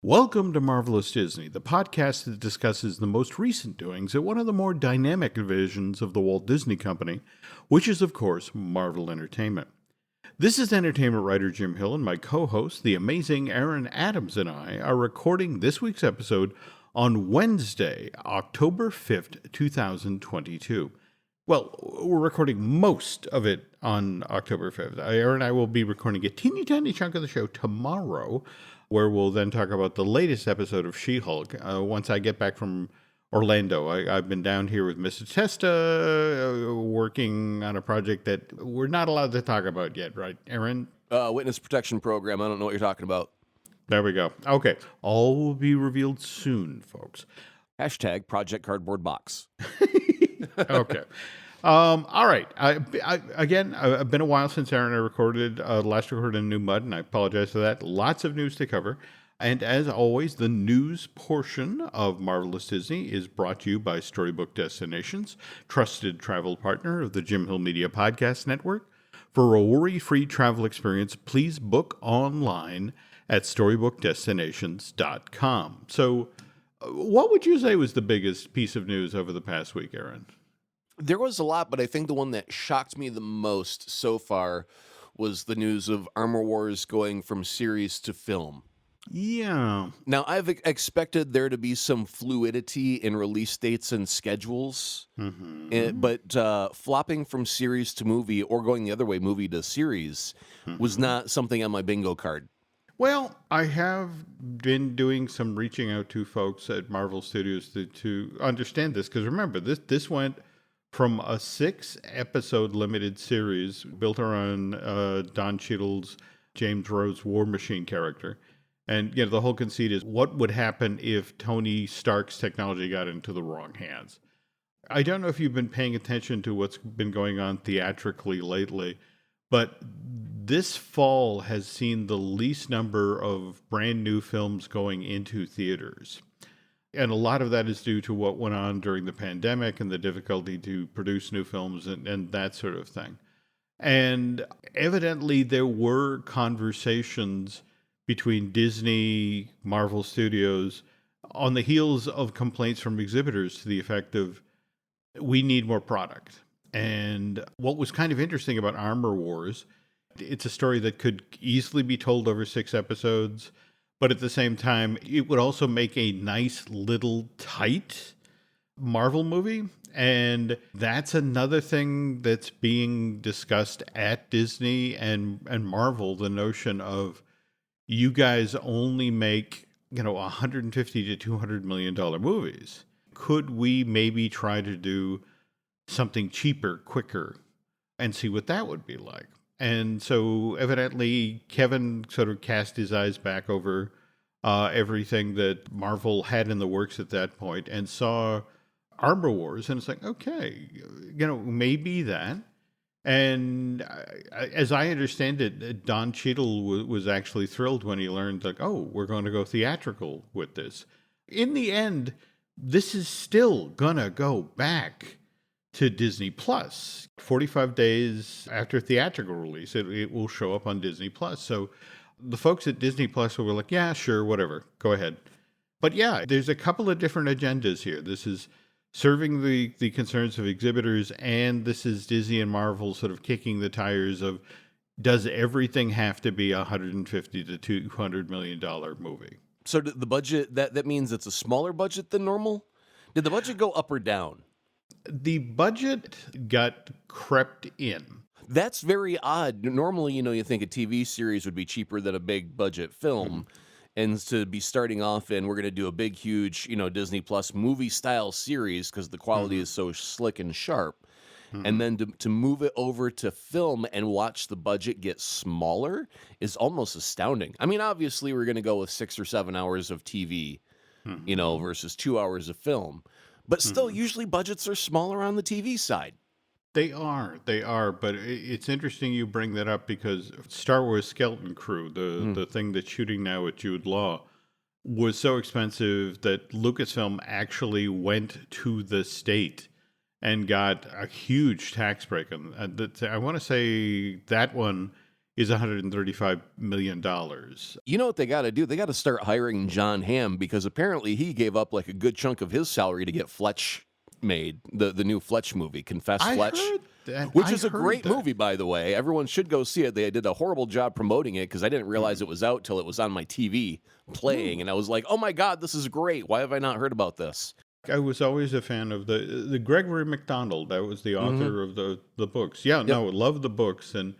Welcome to Marvelous Disney, the podcast that discusses the most recent doings at one of the more dynamic divisions of the Walt Disney Company, which is, of course, Marvel Entertainment. This is entertainment writer Jim Hill, and my co-host, the amazing Aaron Adams, and I are recording this week's episode on Wednesday, October 5th, 2022. Well, we're recording most of it on October 5th. Aaron and I will be recording a teeny tiny chunk of the show tomorrow, where we'll then talk about the latest episode of She-Hulk once I get back from Orlando. I've been down here with Mr. Testa working on a project that we're not allowed to talk about yet, right, Aaron? Witness protection program. I don't know what you're talking about. There we go. Okay. All will be revealed soon, folks. Hashtag Project Cardboard Box. Okay. All right. Again, it's been a while since Aaron and I recorded, last recorded in New Mud, and I apologize for that. Lots of news to cover. And as always, the news portion of Marvelous Disney is brought to you by Storybook Destinations, trusted travel partner of the Jim Hill Media Podcast Network. For a worry-free travel experience, please book online at StorybookDestinations.com. So, what would you say was the biggest piece of news over the past week, Aaron? There was a lot, but I think the one that shocked me the most so far was the news of Armor Wars going from series to film. Yeah. Now, I've expected there to be some fluidity in release dates and schedules, but flopping from series to movie or going the other way, movie to series, was not something on my bingo card. Well, I have been doing some reaching out to folks at Marvel Studios to understand this, because remember, this went from a 6-episode limited series built around Don Cheadle's James Rhodes War Machine character. And the whole conceit is, what would happen if Tony Stark's technology got into the wrong hands? I don't know if you've been paying attention to what's been going on theatrically lately, but this fall has seen the least number of brand new films going into theaters. And a lot of that is due to what went on during the pandemic and the difficulty to produce new films and that sort of thing. And evidently there were conversations between Disney, Marvel Studios, on the heels of complaints from exhibitors to the effect of, we need more product. And what was kind of interesting about Armor Wars, it's a story that could easily be told over 6 episodes, but at the same time, it would also make a nice little tight Marvel movie. And that's another thing that's being discussed at Disney and Marvel, the notion of, you guys only make, $150 to $200 million movies. Could we maybe try to do something cheaper, quicker, and see what that would be like? And so evidently Kevin sort of cast his eyes back over everything that Marvel had in the works at that point and saw Armor Wars, and it's like, okay, maybe that. And as I understand it, Don Cheadle was actually thrilled when he learned, we're going to go theatrical with this. In the end, this is still going to go back to Disney Plus. 45 days after theatrical release, it will show up on Disney Plus. So the folks at Disney Plus were like, yeah, sure, whatever, go ahead. But yeah, there's a couple of different agendas here. This is serving the concerns of exhibitors, and this is Disney and Marvel sort of kicking the tires of, does everything have to be a $150 to $200 million movie? So the budget, that means it's a smaller budget than normal? Did the budget go up or down? The budget got crept in. That's very odd. Normally, you think a TV series would be cheaper than a big budget film. And to be starting off and we're going to do a big, huge, Disney Plus movie style series because the quality is so slick and sharp. And then to move it over to film and watch the budget get smaller is almost astounding. I mean, obviously, we're going to go with 6 or 7 hours of TV, versus 2 hours of film. But still, usually budgets are smaller on the TV side. They are, but it's interesting you bring that up because Star Wars Skeleton Crew, the thing that's shooting now with Jude Law, was so expensive that Lucasfilm actually went to the state and got a huge tax break. I want to say that one is $135 million. You know what they got to do? They got to start hiring John Hamm, because apparently he gave up like a good chunk of his salary to get Fletch made, the new Fletch movie, Confess I Fletch, heard that. which I is a heard great that. movie, by the way. Everyone should go see it. They did a horrible job promoting it because I didn't realize it was out till it was on my TV playing, and I was like, oh my God, this is great. Why have I not heard about this? I was always a fan of the Gregory MacDonald. That was the author of the books. Yeah, no, loved the books and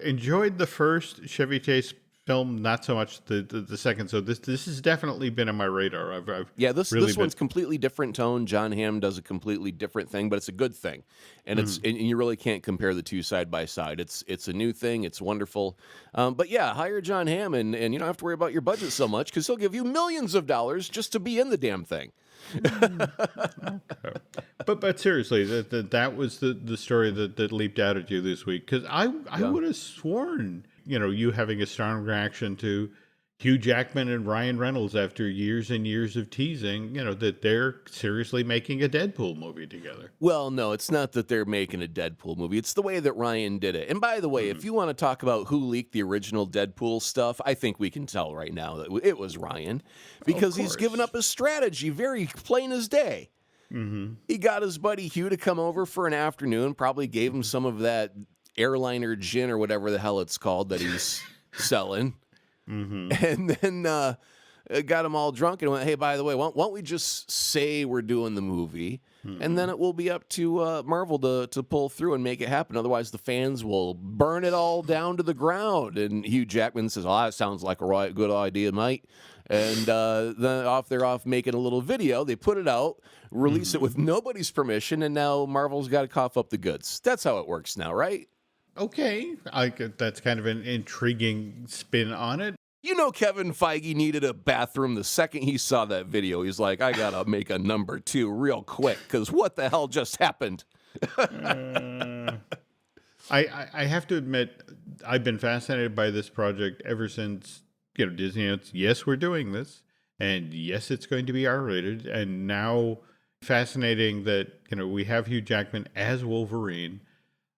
enjoyed the first Chevy Chase film. Not so much the second. So this has definitely been on my radar. I've Yeah, this really this one's completely different tone. John Hamm does a completely different thing, but it's a good thing, and and you really can't compare the two side by side. It's a new thing. It's wonderful, but yeah, hire John Hamm, and you don't have to worry about your budget so much because he'll give you millions of dollars just to be in the damn thing. But seriously, that was the story that leaped out at you this week, because I would have sworn, you having a strong reaction to Hugh Jackman and Ryan Reynolds after years and years of teasing, that they're seriously making a Deadpool movie together. Well, no, it's not that they're making a Deadpool movie. It's the way that Ryan did it. And by the way, if you want to talk about who leaked the original Deadpool stuff, I think we can tell right now that it was Ryan, because he's given up his strategy very plain as day. He got his buddy Hugh to come over for an afternoon, probably gave him some of that airliner gin or whatever the hell it's called that he's selling. And then got them all drunk and went, hey, by the way, why don't we just say we're doing the movie, and then it will be up to Marvel to pull through and make it happen. Otherwise, the fans will burn it all down to the ground. And Hugh Jackman says, oh, that sounds like a good idea, mate. And then they're off making a little video. They put it out, release it with nobody's permission, and now Marvel's got to cough up the goods. That's how it works now, right? Okay, that's kind of an intriguing spin on it. You know, Kevin Feige needed a bathroom the second he saw that video. He's like, I got to make a number 2 real quick, because what the hell just happened? I have to admit, I've been fascinated by this project ever since, Disney announced, yes, we're doing this, and yes, it's going to be R-rated, and now fascinating that, we have Hugh Jackman as Wolverine,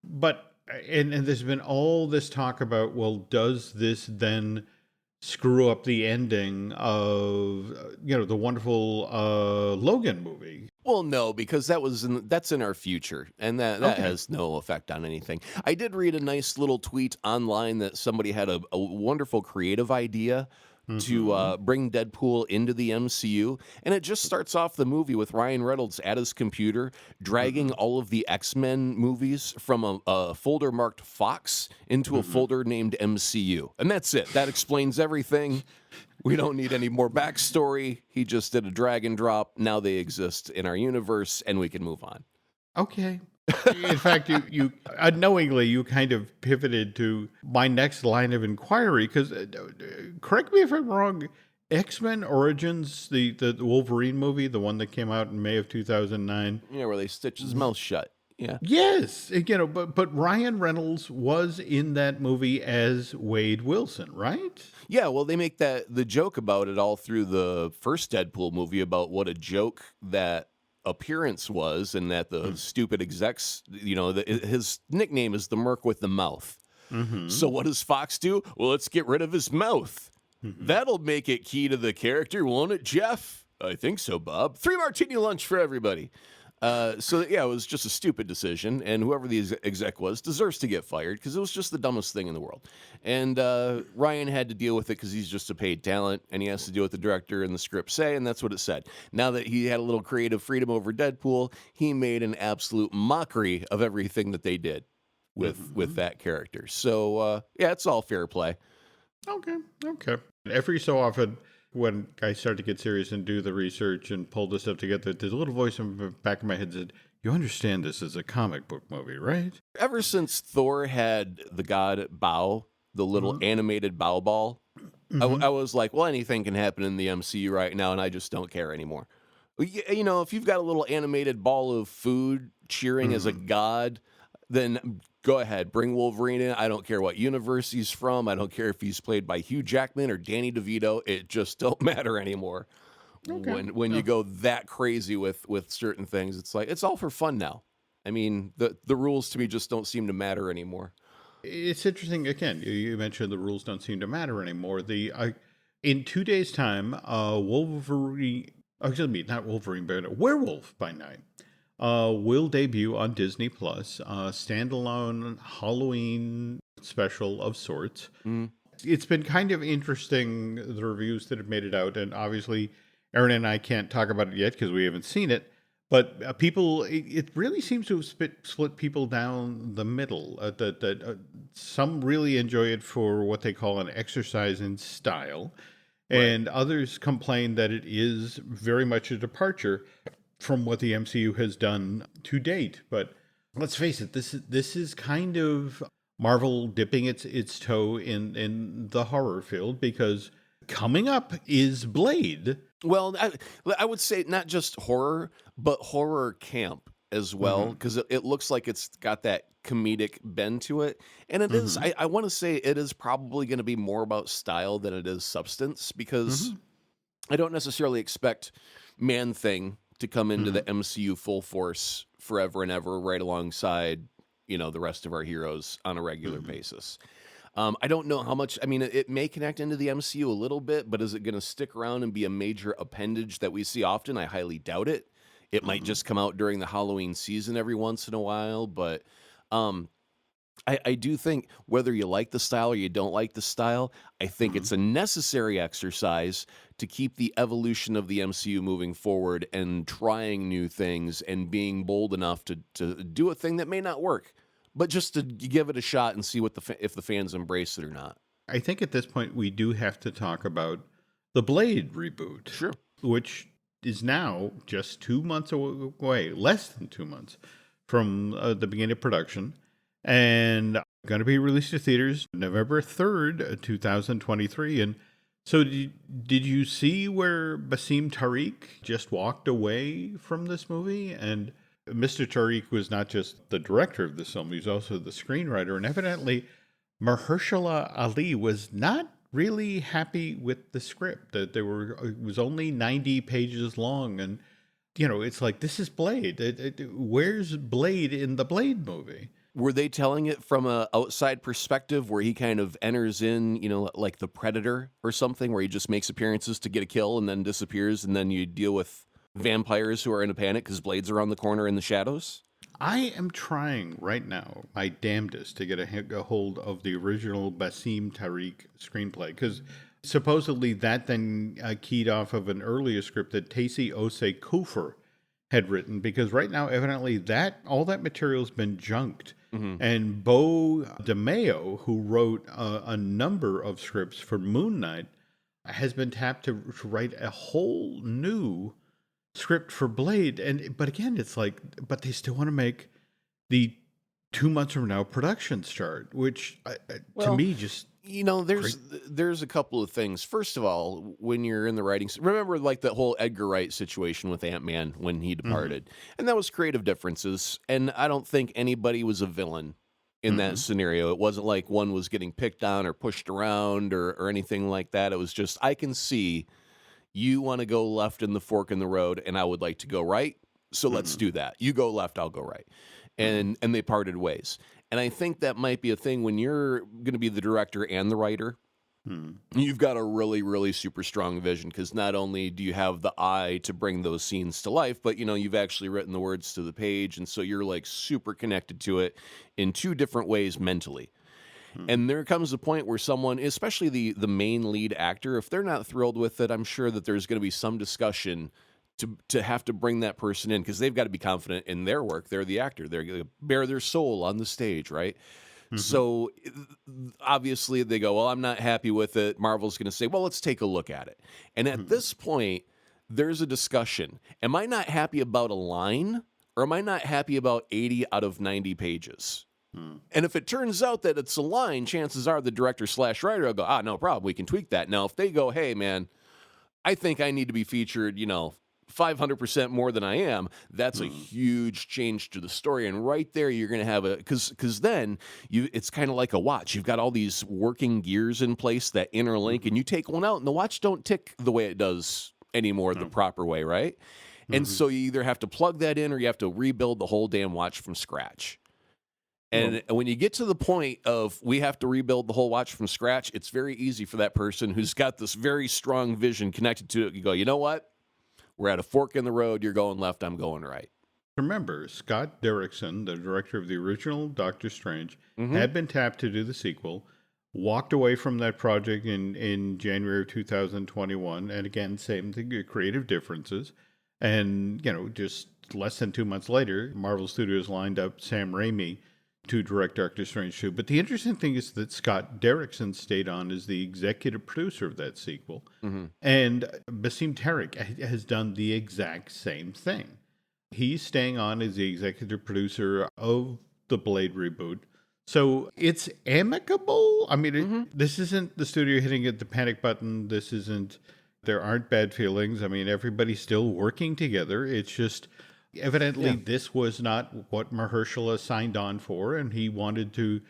but, and there's been all this talk about, well, does this then screw up the ending of, the wonderful Logan movie? Well, no, because that's in our future, and that has no effect on anything. I did read a nice little tweet online that somebody had a wonderful creative idea to bring Deadpool into the MCU, and it just starts off the movie with Ryan Reynolds at his computer dragging all of the X-Men movies from a folder marked Fox into a folder named MCU, and that's it. That explains everything. We don't need any more backstory. He just did a drag and drop. Now they exist in our universe, and we can move on. Okay. In fact, you unknowingly, you kind of pivoted to my next line of inquiry, because, correct me if I'm wrong, X-Men Origins, the Wolverine movie, the one that came out in May of 2009. Yeah, where they stitch his mouth shut. Yeah. Yes, but Ryan Reynolds was in that movie as Wade Wilson, right? Yeah, well, they make the joke about it all through the first Deadpool movie about what a joke that appearance was, and that the stupid execs, his nickname is the Merc with the Mouth. So what does Fox do? Well, let's get rid of his mouth. That'll make it key to the character, won't it, Jeff? I think so, Bob. 3 martini lunch for everybody. So yeah, it was just a stupid decision, and whoever the exec was deserves to get fired, because it was just the dumbest thing in the world. And Ryan had to deal with it because he's just a paid talent, and he has to do what the director and the script say, and that's what it said. Now that he had a little creative freedom over Deadpool, he made an absolute mockery of everything that they did with that character. So yeah, it's all fair play. Okay. Every so often, when I start to get serious and do the research and pull this stuff together, there's a little voice in the back of my head that said, you understand this is a comic book movie, right? Ever since Thor had the god Bow, the little animated Bow ball, I was like, well, anything can happen in the MCU right now, and I just don't care anymore. If you've got a little animated ball of food cheering as a god, then go ahead, bring Wolverine in. I don't care what universe he's from. I don't care if he's played by Hugh Jackman or Danny DeVito. It just don't matter anymore. Okay. When you go that crazy with certain things, it's like, it's all for fun now. I mean, the rules to me just don't seem to matter anymore. It's interesting. Again, you mentioned the rules don't seem to matter anymore. In 2 days' time, Wolverine, excuse me, not Wolverine, but Werewolf by Night, will debut on Disney Plus, standalone Halloween special of sorts. Mm. It's been kind of interesting, the reviews that have made it out, and obviously Aaron and I can't talk about it yet because we haven't seen it. But it really seems to have split people down the middle. Some really enjoy it for what they call an exercise in style, Right. and others complain that it is very much a departure from what the MCU has done to date. But let's face it, this is kind of Marvel dipping its toe in the horror field, because coming up is Blade. Well, I would say not just horror, but horror camp as well, Hmm. because it looks like it's got that comedic bend to it. And it is, Hmm. I want to say it is probably going to be more about style than it is substance, because Hmm. I don't necessarily expect Man Thing to come into Hmm. the MCU full force forever and ever right alongside, the rest of our heroes on a regular Hmm. basis. I don't know how much. I mean, it may connect into the MCU a little bit, but is it going to stick around and be a major appendage that we see often? I highly doubt it. It might Hmm. just come out during the Halloween season every once in a while, but um, I do think whether you like the style or you don't like the style, I think Hmm. it's a necessary exercise to keep the evolution of the MCU moving forward and trying new things and being bold enough to do a thing that may not work, but just to give it a shot and see what if the fans embrace it or not. I think at this point we do have to talk about the Blade reboot, Sure. which is now just 2 months away, less than 2 months from the beginning of production, and going to be released to theaters November 3rd, 2023. And so, did you see where Basim Tariq just walked away from this movie? And Mr. Tariq was not just the director of this film; he's also the screenwriter, and evidently Mahershala Ali was not really happy with the script. That it was only 90 pages long, and it's like, this is Blade. Where's Blade in the Blade movie? Were they telling it from a outside perspective where he kind of enters in, like the Predator or something, where he just makes appearances to get a kill and then disappears, and then you deal with vampires who are in a panic because Blade's around the corner in the shadows? I am trying right now my damnedest to get a hold of the original Basim Tariq screenplay, because supposedly that then keyed off of an earlier script that Tacy Osei Kufer had written, because right now evidently that all that material's been junked. Hmm. And Bo DeMeo, who wrote a number of scripts for Moon Knight, has been tapped to write a whole new script for Blade. But again, it's like, but they still want to make the 2 months from now production start, which to Well, me just there's crazy. there's a couple of things. First of all, when you're in the writing, remember like the whole Edgar Wright situation with Ant-Man when he Hmm. departed, and that was creative differences. And I don't think anybody was a villain in that Hmm. scenario. It wasn't like one was getting picked on or pushed around or anything like that. It was just, I can see you want to go left in the fork in the road, and I would like to go right. So let's Hmm. do that. You go left, I'll go right. Hmm. And they parted ways. And I think that might be a thing when you're going to be the director and the writer. Hmm. You've got a really, really super strong vision, because not only do you have the eye to bring those scenes to life, but you've actually written the words to the page, and so you're like super connected to it in two different ways mentally. Hmm. And there comes a point where someone, especially the main lead actor, if they're not thrilled with it, I'm sure that there's going to be some discussion to have to bring that person in, because they've got to be confident in their work. They're the actor. They're going to bear their soul on the stage, right? Hmm. So obviously they go, well, I'm not happy with it. Marvel's going to say, well, let's take a look at it. And at Hmm. this point, there's a discussion. Am I not happy about a line, or am I not happy about 80 out of 90 pages? Hmm. And if it turns out that it's a line, chances are the director slash writer will go, no problem. We can tweak that. Now, if they go, hey, man, I think I need to be featured, 500% more than I am, that's a Hmm. huge change to the story. And right there, you're going to have because then it's kind of like a watch. You've got all these working gears in place that interlink, Hmm. and you take one out, and the watch don't tick the way it does anymore, the No. proper way, right? And Hmm. so you either have to plug that in, or you have to rebuild the whole damn watch from scratch. Well, And when you get to the point of we have to rebuild the whole watch from scratch, it's very easy for that person who's got this very strong vision connected to it. You go, you know what? We're at a fork in the road. You're going left. I'm going right. remember, Scott Derrickson, the director of the original Doctor Strange, had been tapped to do the sequel, walked away from that project in January of 2021. And again, same thing, creative differences. And, just less than 2 months later, Marvel Studios lined up Sam Raimi to direct Doctor Strange 2. But the interesting thing is that Scott Derrickson stayed on as the executive producer of that sequel. And Basim Tarek has done the exact same thing. He's staying on as the executive producer of the Blade reboot. So it's amicable. I mean, this isn't the studio hitting the panic button. There aren't bad feelings. I mean, everybody's still working together. It's just evidently this was not what Mahershala signed on for. And he wanted to,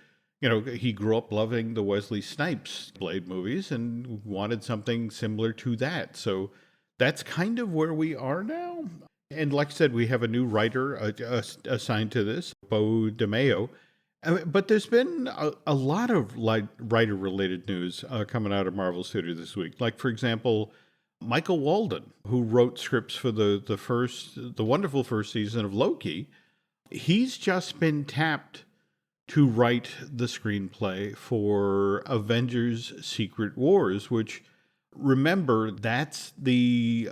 he grew up loving the Wesley Snipes Blade movies and wanted something similar to that. So that's kind of where we are now. And like I said, we have a new writer assigned to this, Bo DeMeo. But there's been a lot of writer-related news coming out of Marvel Studios this week. Like, for example, Michael Walden, who wrote scripts for the wonderful first season of Loki, he's just been tapped to write the screenplay for Avengers: Secret Wars, which, remember, that's the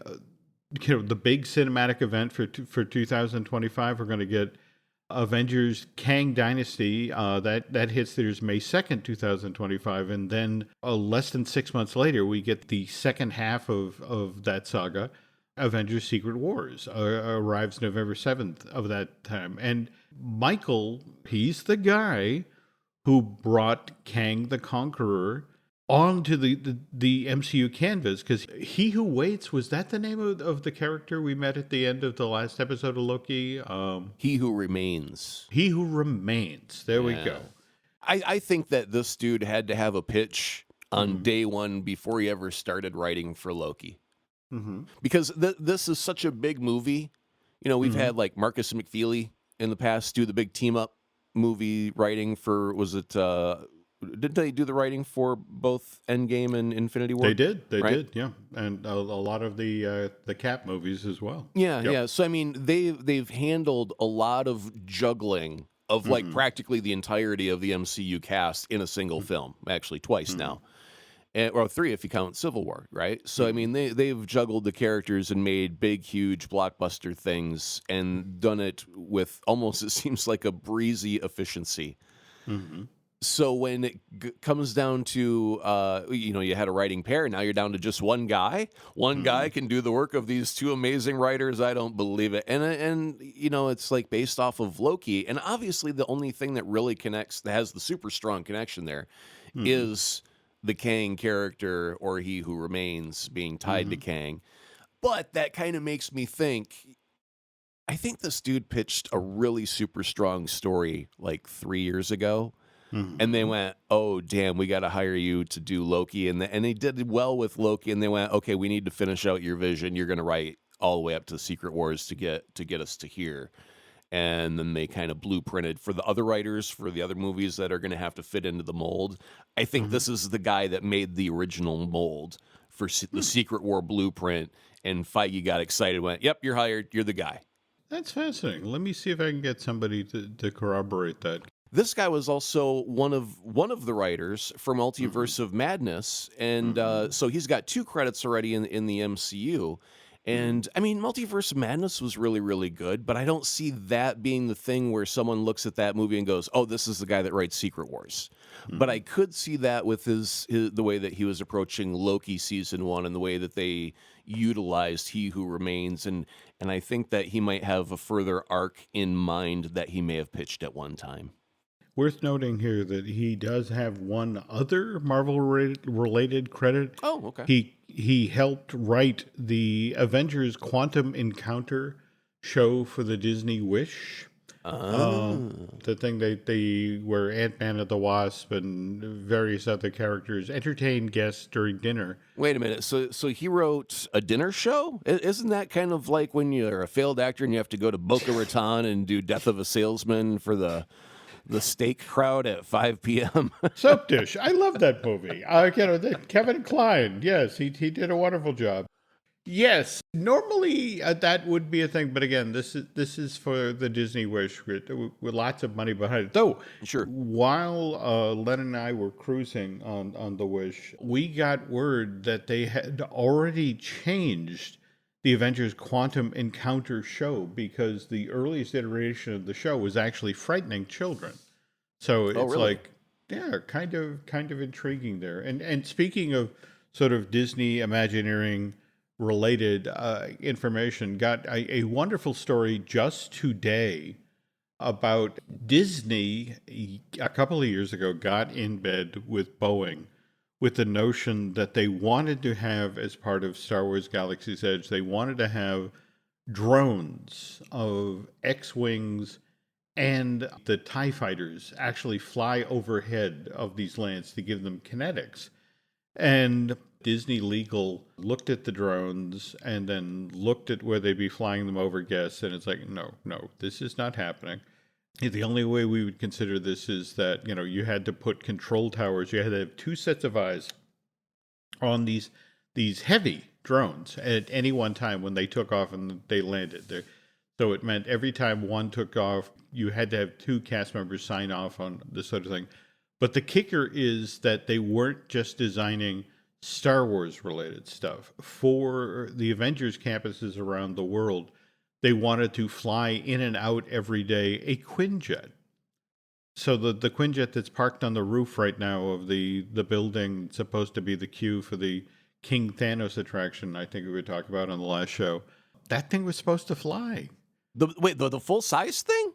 big cinematic event for 2025. We're going to get Avengers Kang Dynasty. That hits theaters May 2nd, 2025. And then less than 6 months later, we get the second half of that saga, Avengers Secret Wars, arrives November 7th of that time. And Michael, he's the guy who brought Kang the Conqueror onto the MCU canvas, because He Who Waits, was that the name of the character we met at the end of the last episode of Loki? He Who Remains. He Who Remains. There we go. I think that this dude had to have a pitch on day one before he ever started writing for Loki. Because this is such a big movie. We've had like Marcus McFeely in the past do the big team up movie writing for, was it... didn't they do the writing for both Endgame and Infinity War? They did, yeah, and a lot of the Cap movies as well. Yeah. So I mean, they've handled a lot of juggling of like practically the entirety of the MCU cast in a single film, actually twice now, or three if you count Civil War, right? So I mean, they've juggled the characters and made big, huge blockbuster things and done it with almost, it seems like, a breezy efficiency. So when it comes down to, you had a writing pair, now you're down to just one guy. One guy can do the work of these two amazing writers. I don't believe it. And it's like based off of Loki. And obviously the only thing that really connects, that has the super strong connection there, is the Kang character, or He Who Remains, being tied to Kang. But that kind of makes me think, I think this dude pitched a really super strong story like 3 years ago. And they went, oh, damn, we got to hire you to do Loki. And they did well with Loki. And they went, okay, we need to finish out your vision. You're going to write all the way up to Secret Wars to get us to here. And then they kind of blueprinted for the other writers for the other movies that are going to have to fit into the mold. I think this is the guy that made the original mold for the Secret War blueprint. And Feige got excited, went, yep, you're hired. You're the guy. That's fascinating. Let me see if I can get somebody to corroborate that. This guy was also one of the writers for Multiverse of Madness, and so he's got 2 credits already in the MCU. And I mean, Multiverse of Madness was really, really good, but I don't see that being the thing where someone looks at that movie and goes, "Oh, this is the guy that writes Secret Wars." But I could see that with the way that he was approaching Loki season 1 and the way that they utilized He Who Remains, and I think that he might have a further arc in mind that he may have pitched at one time. Worth noting here that he does have one other Marvel-related credit. Oh, okay. He helped write the Avengers Quantum Encounter show for the Disney Wish. The thing where Ant-Man and the Wasp and various other characters entertain guests during dinner. Wait a minute. So he wrote a dinner show? Isn't that kind of like when you're a failed actor and you have to go to Boca Raton and do Death of a Salesman for the The steak crowd at 5 p.m. Soap Dish. I love that movie. Kevin Kline. Yes, he did a wonderful job. Yes, normally that would be a thing, but again, this is for the Disney Wish with lots of money behind it. Though, Sure. while Len and I were cruising on the Wish, we got word that they had already changed the Avengers Quantum Encounter show because the earliest iteration of the show was actually frightening children. So Oh, it's really? like, yeah, kind of intriguing there. And speaking of sort of Disney Imagineering related information, got a wonderful story just today about Disney a couple of years ago got in bed with Boeing with the notion that they wanted to have, as part of Star Wars Galaxy's Edge, they wanted to have drones of X-Wings and the TIE fighters actually fly overhead of these lands to give them kinetics. And Disney Legal looked at the drones and then looked at where they'd be flying them over guests, and it's like, no, this is not happening. The only way we would consider this is that, you had to put control towers, you had to have two sets of eyes on these heavy drones at any one time when they took off and they landed there. So it meant every time one took off, you had to have two cast members sign off on this sort of thing. But the kicker is that they weren't just designing Star Wars related stuff. For the Avengers campuses around the world, they wanted to fly in and out every day a Quinjet. So the Quinjet that's parked on the roof right now of the building, supposed to be the queue for the King Thanos attraction, I think we were talking about on the last show, that thing was supposed to fly. The full size thing?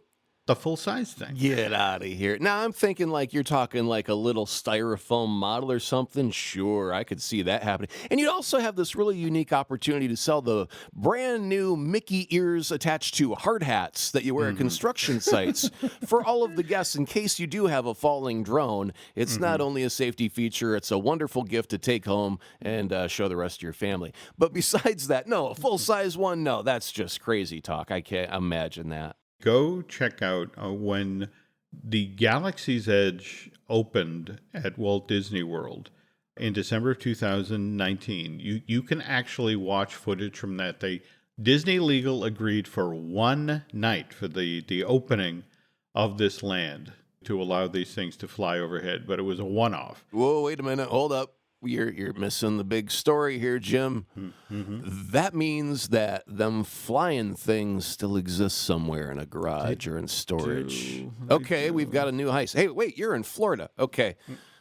The full size thing. Get out of here. Now I'm thinking like you're talking like a little styrofoam model or something. Sure, I could see that happening. And you'd also have this really unique opportunity to sell the brand new Mickey ears attached to hard hats that you wear at construction sites for all of the guests in case you do have a falling drone. It's not only a safety feature, it's a wonderful gift to take home and show the rest of your family. But besides that, no, a full-size one, no, that's just crazy talk. I can't imagine that. Go check out when the Galaxy's Edge opened at Walt Disney World in December of 2019. You can actually watch footage from that. Disney Legal agreed for one night for the opening of this land to allow these things to fly overhead, but it was a one-off. Whoa, wait a minute. Hold up. You're missing the big story here, Jim. That means that them flying things still exist somewhere in a garage or in storage. Okay, we've got a new heist. Hey, wait, you're in Florida. Okay.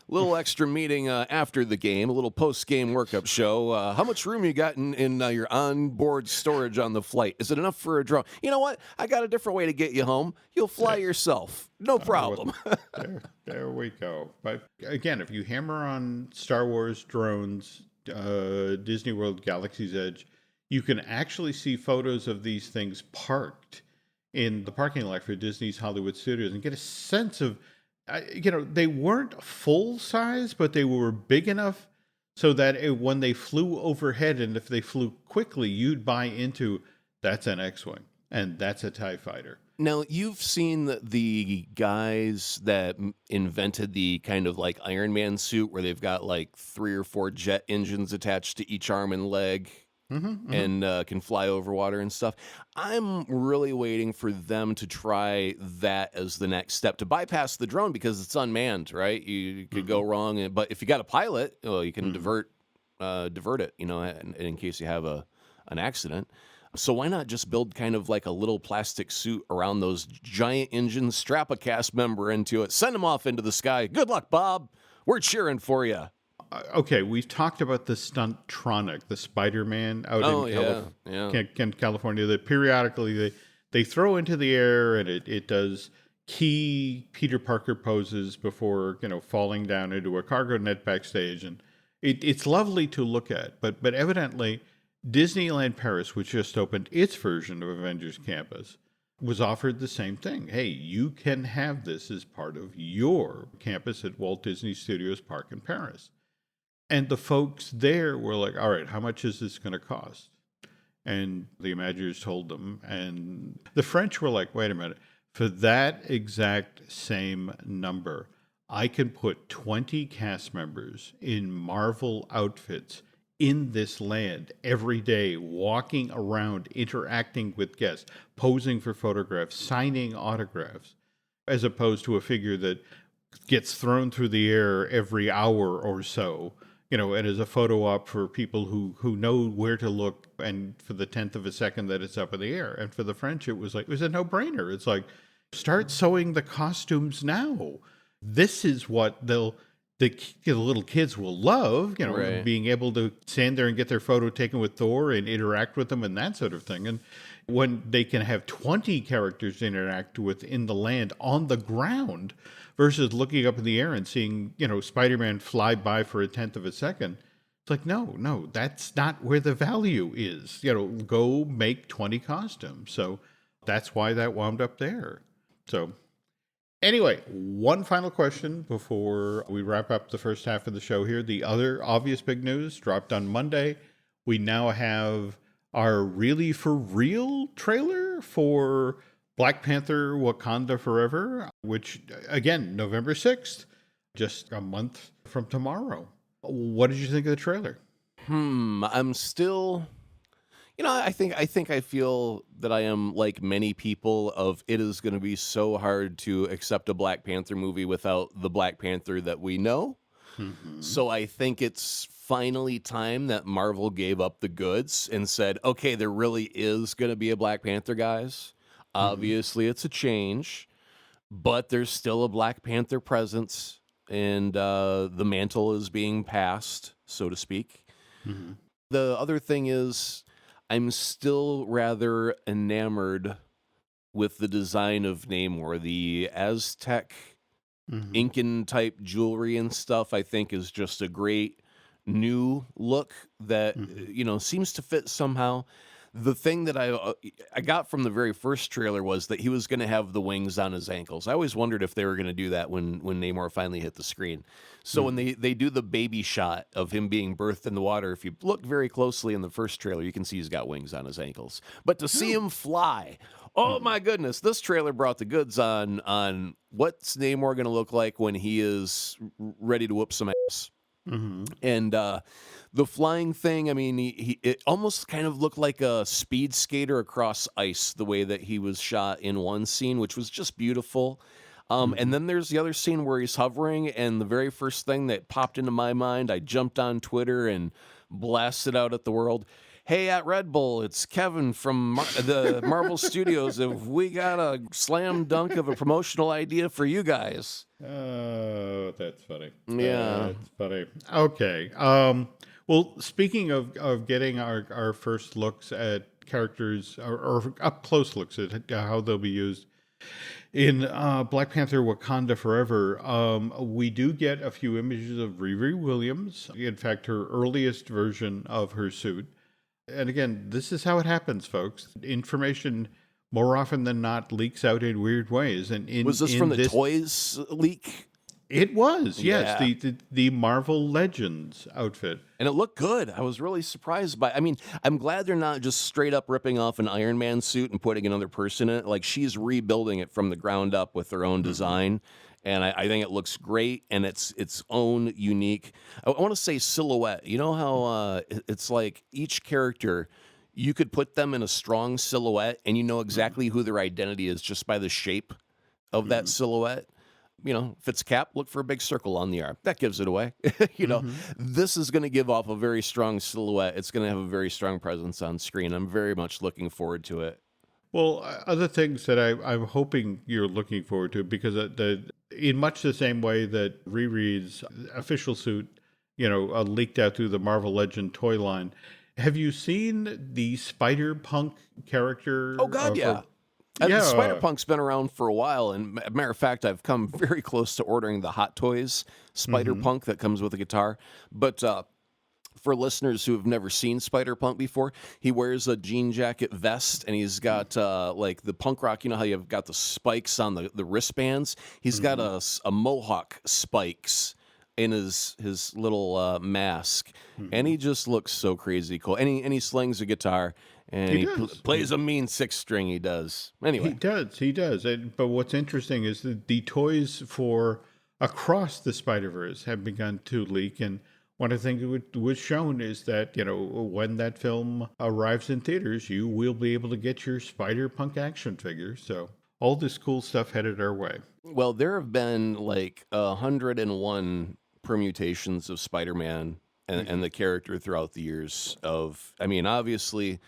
Little extra meeting after the game, a little post-game workup show. How much room you got in your onboard storage on the flight? Is it enough for a drone? You know what? I got a different way to get you home. You'll fly yourself. No problem. There we go. But again, if you hammer on Star Wars drones, Disney World Galaxy's Edge, you can actually see photos of these things parked in the parking lot for Disney's Hollywood Studios and get a sense of, they weren't full size, but they were big enough so that when they flew overhead and if they flew quickly, you'd buy into that's an X-Wing and that's a TIE fighter. Now, you've seen the guys that invented the kind of like Iron Man suit where they've got like 3 or 4 jet engines attached to each arm and leg. And can fly over water and stuff. I'm really waiting for them to try that as the next step to bypass the drone because it's unmanned, right? You could go wrong, but if you got a pilot, well, you can divert it, in case you have an accident. So why not just build kind of like a little plastic suit around those giant engines, strap a cast member into it, send them off into the sky. Good luck, Bob. We're cheering for you. Okay, we've talked about the Stuntronic, the Spider-Man out in California, that periodically they throw into the air and it does key Peter Parker poses before, falling down into a cargo net backstage. And it's lovely to look at, but evidently Disneyland Paris, which just opened its version of Avengers Campus, was offered the same thing. Hey, you can have this as part of your campus at Walt Disney Studios Park in Paris. And the folks there were like, all right, how much is this going to cost? And the Imagineers told them. And the French were like, wait a minute, For that exact same number, I can put 20 cast members in Marvel outfits in this land every day, walking around, interacting with guests, posing for photographs, signing autographs, as opposed to a figure that gets thrown through the air every hour or so, and is a photo op for people who know where to look, and for the tenth of a second that it's up in the air. And for the French, it was a no-brainer. It's like, start sewing the costumes now. This is what the little kids will love, Right. being able to stand there and get their photo taken with Thor and interact with them and that sort of thing. And when they can have 20 characters to interact with in the land on the ground versus looking up in the air and seeing, Spider-Man fly by for a tenth of a second. It's like, no, that's not where the value is. Go make 20 costumes. So that's why that wound up there. So anyway, one final question before we wrap up the first half of the show here. The other obvious big news dropped on Monday. We now have our Really For Real trailer for Black Panther Wakanda Forever, which, again, November 6th, just a month from tomorrow. What did you think of the trailer? I'm still, I feel that I am like many people of it is going to be so hard to accept a Black Panther movie without the Black Panther that we know. So I think it's finally time that Marvel gave up the goods and said, okay, there really is going to be a Black Panther, guys. Obviously, it's a change, but there's still a Black Panther presence, and the mantle is being passed, so to speak. The other thing is, I'm still rather enamored with the design of Namor. The Aztec Incan type jewelry and stuff, I think, is just a great new look that seems to fit somehow. The thing that I got from the very first trailer was that he was going to have the wings on his ankles. I always wondered if they were going to do that when Namor finally hit the screen. So when they do the baby shot of him being birthed in the water, if you look very closely in the first trailer, you can see he's got wings on his ankles. But to see him fly, oh my goodness, this trailer brought the goods on what's Namor going to look like when he is ready to whoop some ass. And the flying thing, I mean, it almost kind of looked like a speed skater across ice, the way that he was shot in one scene, which was just beautiful. And then there's the other scene where he's hovering, and the very first thing that popped into my mind, I jumped on Twitter and blasted out at the world. Hey, at Red Bull, it's Kevin from the Marvel Studios. Have we got a slam dunk of a promotional idea for you guys? Oh, that's funny. Yeah. That's funny. Okay. Well, speaking of getting our first looks at characters, or up close looks at how they'll be used in Black Panther Wakanda Forever, we do get a few images of Riri Williams. In fact, her earliest version of her suit. And again, this is how it happens, folks. Information more often than not leaks out in weird ways. And Was this from the toys leak? It was, yes, Yeah. the Marvel Legends outfit. And it looked good. I was really surprised by. I mean, I'm glad they're not just straight up ripping off an Iron Man suit and putting another person in it. Like, she's rebuilding it from the ground up with her own design. And I think it looks great, and it's its own unique. I want to say silhouette. You know how it's like each character, you could put them in a strong silhouette, and you know exactly who their identity is just by the shape of that silhouette. If it's Cap, look for a big circle on the arm. That gives it away. This is going to give off a very strong silhouette. It's going to have a very strong presence on screen. I'm very much looking forward to it. Well, other things that I'm hoping you're looking forward to, because in much the same way that Riri's official suit, leaked out through the Marvel Legend toy line. Have you seen the Spider-Punk character? Oh, God, yeah. Yeah. Spider-Punk's been around for a while, and matter of fact, I've come very close to ordering the Hot Toys Spider-Punk that comes with a guitar. But for listeners who have never seen Spider-Punk before, he wears a jean jacket vest, and he's got like the punk rock. You know how you've got the spikes on the wristbands? He's got a mohawk spikes in his little mask, and he just looks so crazy cool. And he slings a guitar, And He he does. plays a mean sixth string. He does. He Anyway, does. He does. But what's interesting is that the toys for Across the Spider-Verse have begun to leak. And one of the things that was shown is that, when that film arrives in theaters, you will be able to get your Spider-Punk action figure. So all this cool stuff headed our way. well, there have been like 101 permutations of Spider-Man and the character throughout the years obviously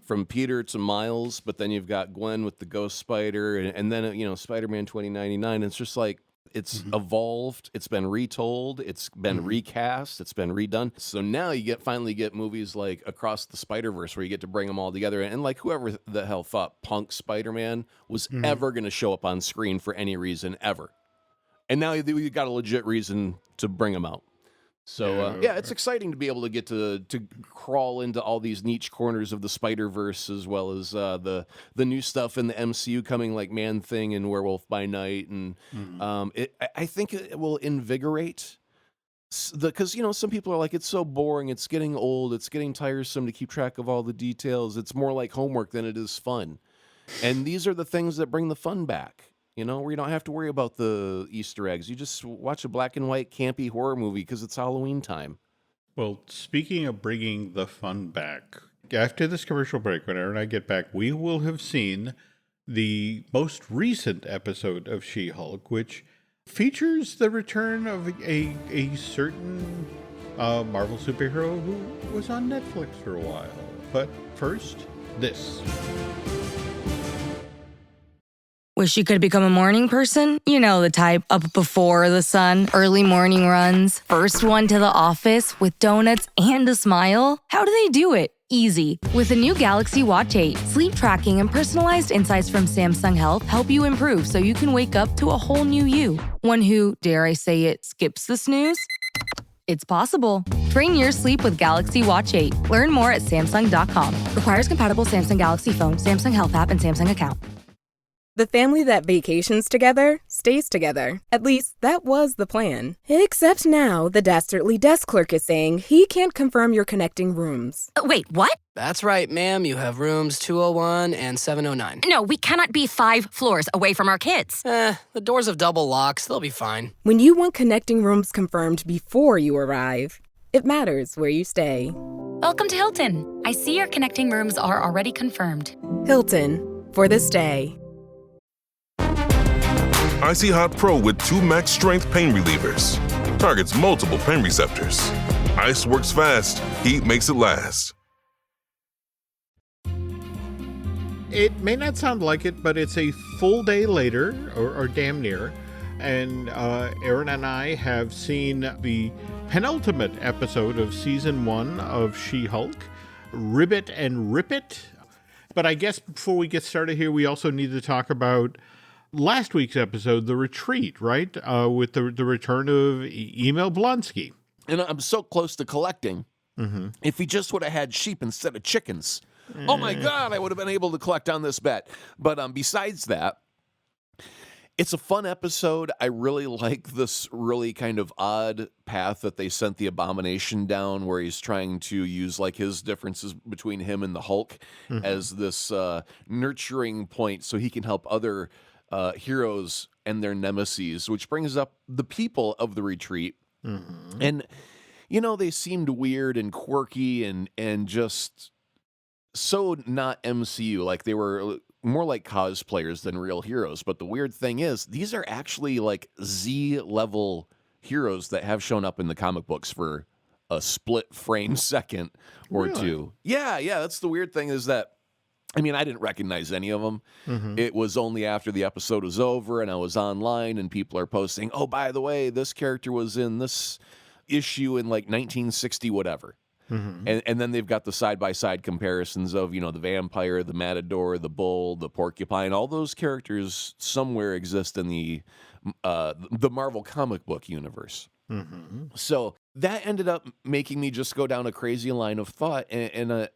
from Peter to Miles, but then you've got Gwen with the Ghost Spider, and then Spider-Man 2099. It's just like it's evolved, it's been retold, it's been recast, it's been redone. So now you finally get movies like Across the Spider-Verse where you get to bring them all together, and like whoever the hell thought Punk Spider-Man was ever going to show up on screen for any reason ever, and now you got a legit reason to bring them out. So it's exciting to be able to get to crawl into all these niche corners of the Spider-Verse, as well as the new stuff in the MCU coming, like Man-Thing and Werewolf by Night, and I think it will invigorate because some people are like, it's so boring, it's getting old, it's getting tiresome to keep track of all the details, it's more like homework than it is fun, and these are the things that bring the fun back. Where you don't have to worry about the Easter eggs. You just watch a black and white campy horror movie because it's Halloween time. Well, speaking of bringing the fun back, after this commercial break, when Aaron and I get back, we will have seen the most recent episode of She-Hulk, which features the return of a certain Marvel superhero who was on Netflix for a while. But first, this. Wish you could become a morning person? You know the type, up before the sun, early morning runs, first one to the office with donuts and a smile. How do they do it? Easy. With the new Galaxy Watch 8, sleep tracking and personalized insights from Samsung Health help you improve so you can wake up to a whole new you. One who, dare I say it, skips the snooze? It's possible. Train your sleep with Galaxy Watch 8. Learn more at Samsung.com. Requires compatible Samsung Galaxy phone, Samsung Health app, and Samsung account. The family that vacations together stays together. At least, that was the plan. Except now, the dastardly desk clerk is saying he can't confirm your connecting rooms. Wait, what? That's right, ma'am. You have rooms 201 and 709. No, we cannot be 5 floors away from our kids. The doors have double locks. They'll be fine. When you want connecting rooms confirmed before you arrive, it matters where you stay. Welcome to Hilton. I see your connecting rooms are already confirmed. Hilton, for the stay. Icy Hot Pro with 2 max strength pain relievers. Targets multiple pain receptors. Ice works fast, heat makes it last. It may not sound like it, but it's a full day later, or damn near, and Aaron and I have seen the penultimate episode of season 1 of She-Hulk, Ribbit and Rip It. But I guess before we get started here, we also need to talk about last week's episode, The Retreat, right? With the return of Emil Blonsky. And I'm so close to collecting. If he just would have had sheep instead of chickens. Oh my God, I would have been able to collect on this bet. But besides that, it's a fun episode. I really like this really kind of odd path that they sent the Abomination down, where he's trying to use like his differences between him and the Hulk as this nurturing point so he can help other heroes and their nemesis, which brings up the people of the Retreat. And, they seemed weird and quirky and just so not MCU. Like they were more like cosplayers than real heroes. But the weird thing is, these are actually like Z-level heroes that have shown up in the comic books for a split frame second or two. Yeah, that's the weird thing is that I didn't recognize any of them. It was only after the episode was over and I was online and people are posting, oh, by the way, this character was in this issue in like 1960 whatever. And then they've got the side-by-side comparisons of, the vampire, the matador, the bull, the porcupine. All those characters somewhere exist in the Marvel comic book universe. So that ended up making me just go down a crazy line of thought. And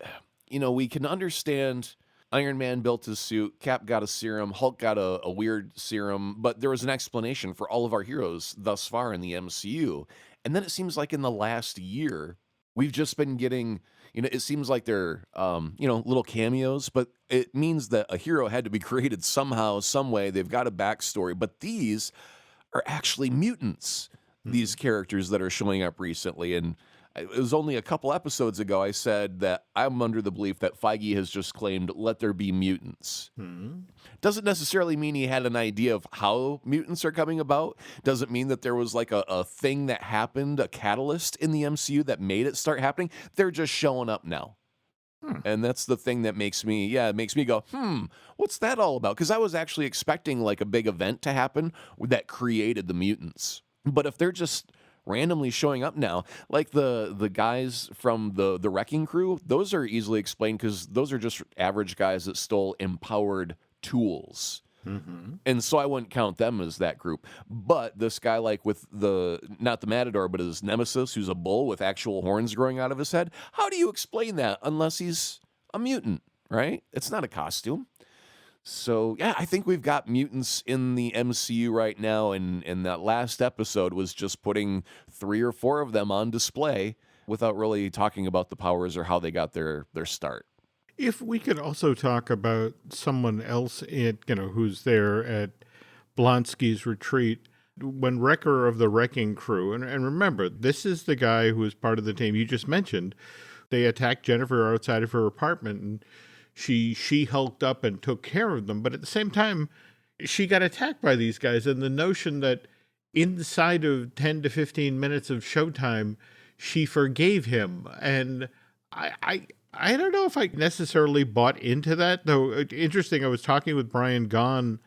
we can understand Iron Man built his suit, Cap got a serum, Hulk got a weird serum, but there was an explanation for all of our heroes thus far in the MCU. And then it seems like in the last year, We've just been getting, it seems like they're, little cameos, but it means that a hero had to be created somehow, some way. They've got a backstory, but these are actually mutants, these characters that are showing up recently. And it was only a couple episodes ago I said that I'm under the belief that Feige has just claimed, let there be mutants. Doesn't necessarily mean he had an idea of how mutants are coming about. Doesn't mean that there was like a thing that happened, a catalyst in the MCU that made it start happening. They're just showing up now. And that's the thing that makes me go, what's that all about? Because I was actually expecting like a big event to happen that created the mutants. But if they're just randomly showing up now, like the guys from the Wrecking Crew, those are easily explained because those are just average guys that stole empowered tools. And so I wouldn't count them as that group. But this guy, like with not the Matador, but his nemesis, who's a bull with actual horns growing out of his head, how do you explain that unless he's a mutant, right? It's not a costume. So, yeah, I think we've got mutants in the MCU right now, and that last episode was just putting 3 or 4 of them on display without really talking about the powers or how they got their start. If we could also talk about someone else who's there at Blonsky's retreat, when Wrecker of the Wrecking Crew, and remember, this is the guy who is part of the team you just mentioned. They attacked Jennifer outside of her apartment, and she hulked up and took care of them. But at the same time, she got attacked by these guys, and the notion that inside of 10 to 15 minutes of showtime, she forgave him. And I don't know if I necessarily bought into that, though. Interesting, I was talking with Brian Gahn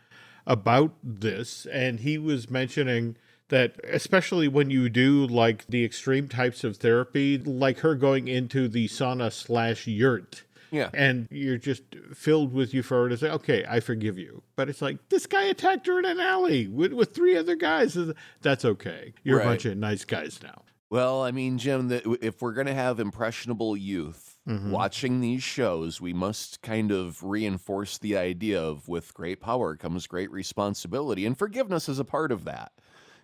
about this, and he was mentioning that especially when you do like the extreme types of therapy, like her going into the sauna/yurt, and you're just filled with euphoria to say, okay, I forgive you. But it's like, this guy attacked her in an alley with 3 other guys. That's okay. You're a bunch of nice guys now. Well, I mean, Jim, if we're going to have impressionable youth watching these shows, we must kind of reinforce the idea of with great power comes great responsibility, and forgiveness is a part of that.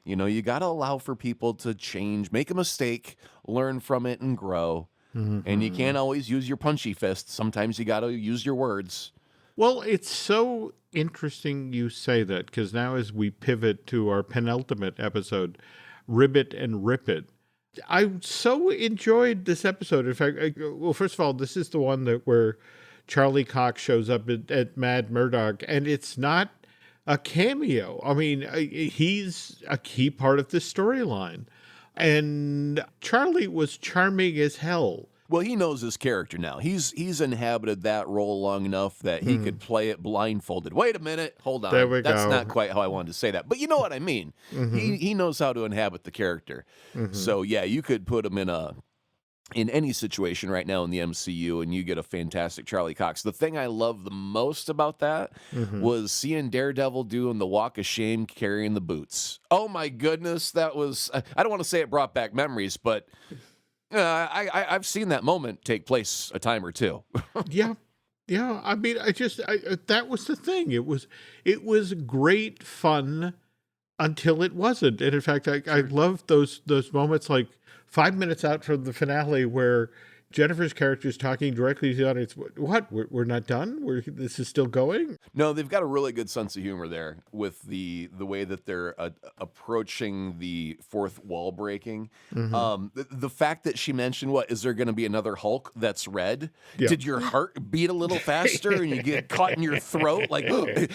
You got to allow for people to change, make a mistake, learn from it, and grow. And you can't always use your punchy fists. Sometimes you got to use your words. Well, it's so interesting you say that, because now as we pivot to our penultimate episode, Ribbit and Rip It, I so enjoyed this episode. In fact, first of all, this is the one where Charlie Cox shows up at Mad Murdock, and it's not a cameo. I mean, he's a key part of the storyline. And Charlie was charming as hell. Well, he knows his character now. He's inhabited that role long enough that he could play it blindfolded. Wait a minute. Hold on. There we That's go. not quite how I wanted to say that. But you know what I mean. He knows how to inhabit the character. So, yeah, you could put him in any situation right now in the MCU, and you get a fantastic Charlie Cox. The thing I love the most about that was seeing Daredevil doing the walk of shame carrying the boots. Oh, my goodness. That was, I don't want to say it brought back memories, but I've seen that moment take place a time or two. Yeah. I mean, that was the thing. It was great fun until it wasn't. And in fact, I love those moments like 5 minutes out from the finale where Jennifer's character is talking directly to the audience. What? We're not done? This is still going? No, they've got a really good sense of humor there with the way that they're approaching the fourth wall breaking. The fact that she mentioned, is there going to be another Hulk that's red? Yeah. Did your heart beat a little faster and you get caught in your throat? Like,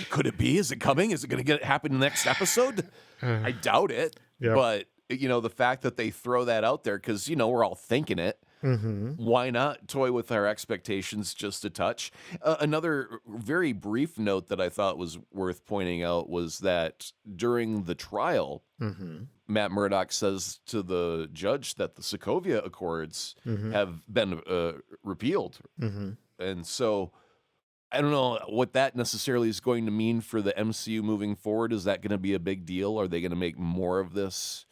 could it be? Is it coming? Is it going to happen in the next episode? I doubt it. Yeah. But, the fact that they throw that out there, because, we're all thinking it. Why not toy with our expectations just a touch? Another very brief note that I thought was worth pointing out was that during the trial, Matt Murdock says to the judge that the Sokovia Accords have been repealed. And so I don't know what that necessarily is going to mean for the MCU moving forward. Is that going to be a big deal? Are they going to make more of this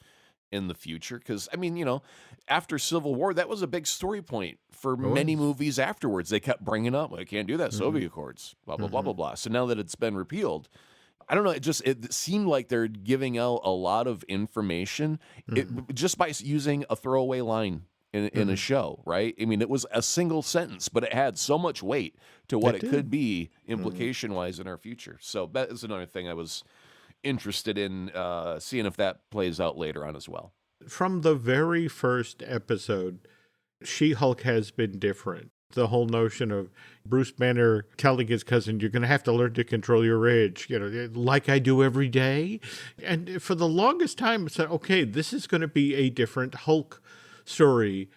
in the future? Because, I mean, after Civil War, that was a big story point for many movies afterwards. They kept bringing up, I can't do that, Soviet Accords, blah, blah, blah, blah, blah. So now that it's been repealed, I don't know, it seemed like they're giving out a lot of information just by using a throwaway line in a show, right? I mean, it was a single sentence, but it had so much weight to what It it could did. be implication-wise in our future. So that is another thing I was interested in seeing if that plays out later on as well. From the very first episode, She-Hulk has been different. The whole notion of Bruce Banner telling his cousin, you're going to have to learn to control your rage, like I do every day. And for the longest time, I said, okay, this is going to be a different Hulk story,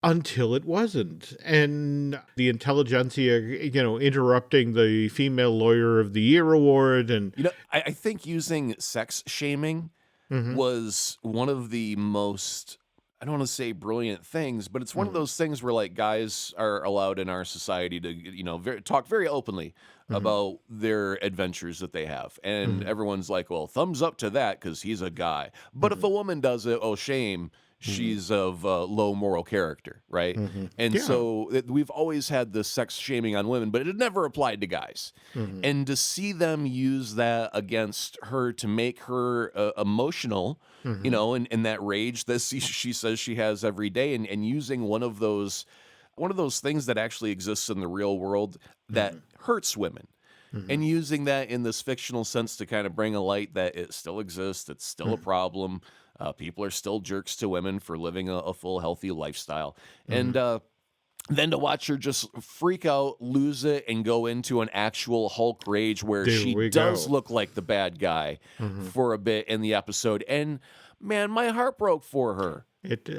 until it wasn't. And the intelligentsia, interrupting the Female Lawyer of the Year award. And I think using sex shaming was one of the most, I don't want to say brilliant things, but it's one of those things where like guys are allowed in our society to, talk very openly about their adventures that they have. And everyone's like, well, thumbs up to that because he's a guy. But if a woman does it, oh, shame. She's of low moral character, right? And so we've always had this sex shaming on women, but it had never applied to guys. And to see them use that against her to make her emotional, and that rage that she says she has every day, and using one of those things that actually exists in the real world that hurts women. And using that in this fictional sense to kind of bring a light that it still exists, it's still a problem. People are still jerks to women for living a full, healthy lifestyle. And then to watch her just freak out, lose it, and go into an actual Hulk rage where she does look like the bad guy for a bit in the episode. And, man, my heart broke for her.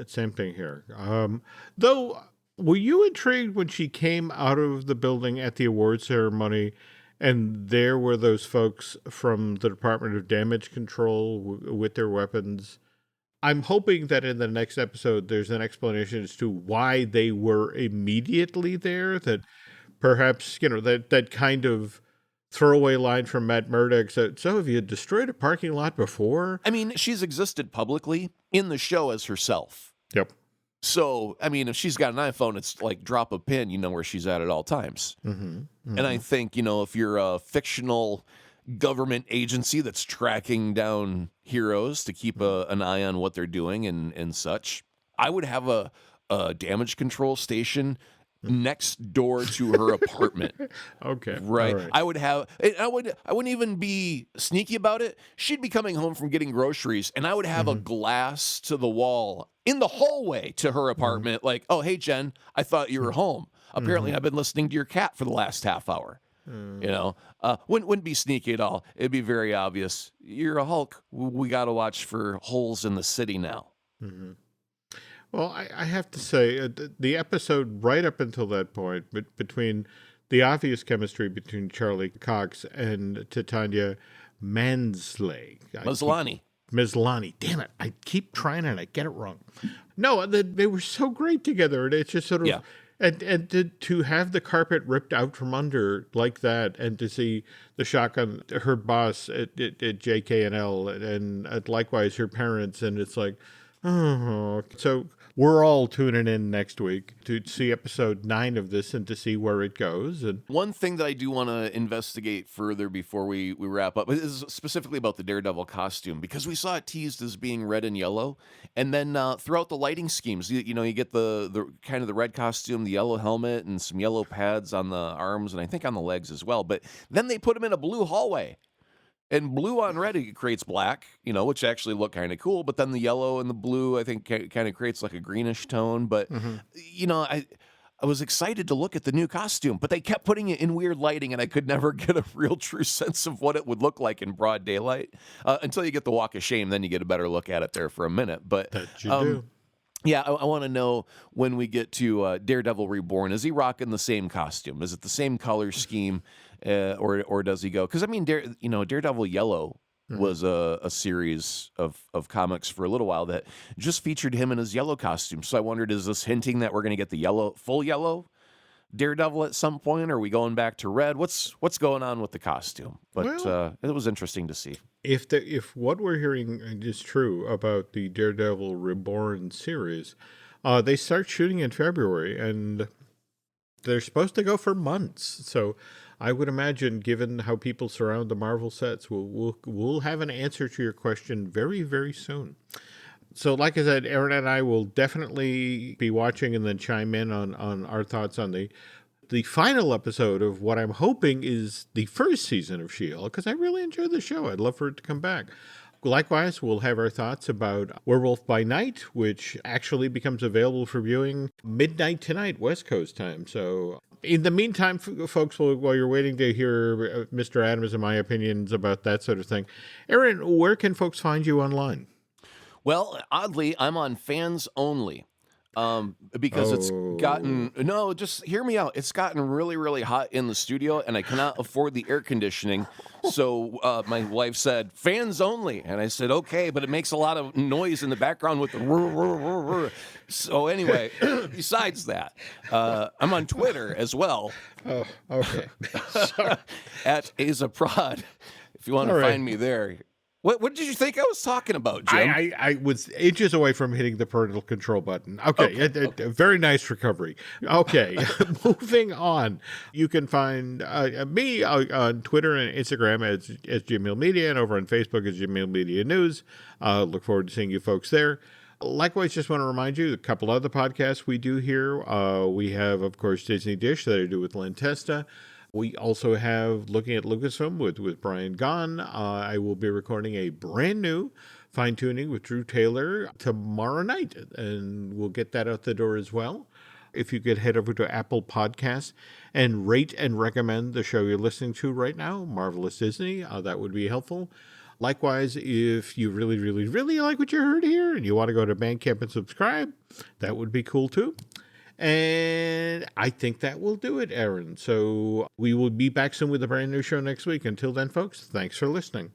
Same thing here. Though, were you intrigued when she came out of the building at the award ceremony and there were those folks from the Department of Damage Control with their weapons? I'm hoping that in the next episode, there's an explanation as to why they were immediately there, that perhaps, that kind of throwaway line from Matt Murdock said, so have you destroyed a parking lot before? I mean, she's existed publicly in the show as herself. Yep. So, I mean, if she's got an iPhone, it's like drop a pin, you know where she's at all times. And I think, if you're a fictional government agency that's tracking down heroes to keep an eye on what they're doing and such, I would have a damage control station next door to her apartment. Okay. Right. All right. I wouldn't even be sneaky about it. She'd be coming home from getting groceries and I would have a glass to the wall in the hallway to her apartment. Like, oh, hey, Jen, I thought you were home. Apparently I've been listening to your cat for the last half hour. Wouldn't be sneaky at all. It'd be very obvious. You're a Hulk. We got to watch for holes in the city now. Well, I have to say, the episode right up until that point, between the obvious chemistry between Charlie Cox and Titania Maslany. Maslany. Damn it. I keep trying and I get it wrong. No, they were so great together. And it's just sort of... Yeah. And to have the carpet ripped out from under like that, and to see the shock on her boss at JKNL, and likewise her parents, and it's like, oh. So we're all tuning in next week to see episode 9 of this and to see where it goes. And one thing that I do want to investigate further before we wrap up is specifically about the Daredevil costume, because we saw it teased as being red and yellow, and then throughout the lighting schemes, you get the kind of the red costume, the yellow helmet, and some yellow pads on the arms, and I think on the legs as well. But then they put him in a blue hallway. And blue on red, it creates black, which actually look kind of cool. But then the yellow and the blue, I think, kind of creates like a greenish tone. But, I was excited to look at the new costume, but they kept putting it in weird lighting, and I could never get a real true sense of what it would look like in broad daylight until you get the walk of shame. Then you get a better look at it there for a minute. But that you do. Yeah, I want to know when we get to Daredevil Reborn, is he rocking the same costume? Is it the same color scheme? Or does he go? Because I mean, Daredevil Yellow was a series of comics for a little while that just featured him in his yellow costume. So I wondered, is this hinting that we're going to get the full yellow Daredevil at some point? Or are we going back to red? What's going on with the costume? But it was interesting to see. If what we're hearing is true about the Daredevil Reborn series, they start shooting in February, and they're supposed to go for months. So I would imagine, given how people surround the Marvel sets, we'll have an answer to your question very, very soon. So like I said, Aaron and I will definitely be watching and then chime in on our thoughts on the final episode of what I'm hoping is the first season of S.H.I.E.L.D., because I really enjoyed the show. I'd love for it to come back. Likewise, we'll have our thoughts about Werewolf by Night, which actually becomes available for viewing midnight tonight, West Coast time. So in the meantime, folks, while you're waiting to hear Mr. Adams and my opinions about that sort of thing, Aaron, where can folks find you online? Well, oddly, I'm on Fans Only. Because it's gotten, no, just hear me out. It's gotten really, really hot in the studio, and I cannot afford the air conditioning. So my wife said, Fans Only. And I said, okay, but it makes a lot of noise in the background with the So anyway, besides that, I'm on Twitter as well. Oh, okay. At Azaprod, if you want to find me there. What did you think I was talking about, Jim? I was inches away from hitting the parental control button. Okay. Very nice recovery. Okay, moving on. You can find me on Twitter and Instagram as Jamil Media, and over on Facebook as Jamil Media News. Look forward to seeing you folks there. Likewise, just want to remind you, a couple other podcasts we do here. We have, of course, Disney Dish that I do with Len Testa. We also have Looking at Lucasfilm with Brian Gahn. I will be recording a brand new Fine-Tuning with Drew Taylor tomorrow night, and we'll get that out the door as well. If you could head over to Apple Podcasts and rate and recommend the show you're listening to right now, Marvelous Disney, that would be helpful. Likewise, if you really, really, really like what you heard here and you want to go to Bandcamp and subscribe, that would be cool too. And I think that will do it, Aaron. So we will be back soon with a brand new show next week. Until then, folks, thanks for listening.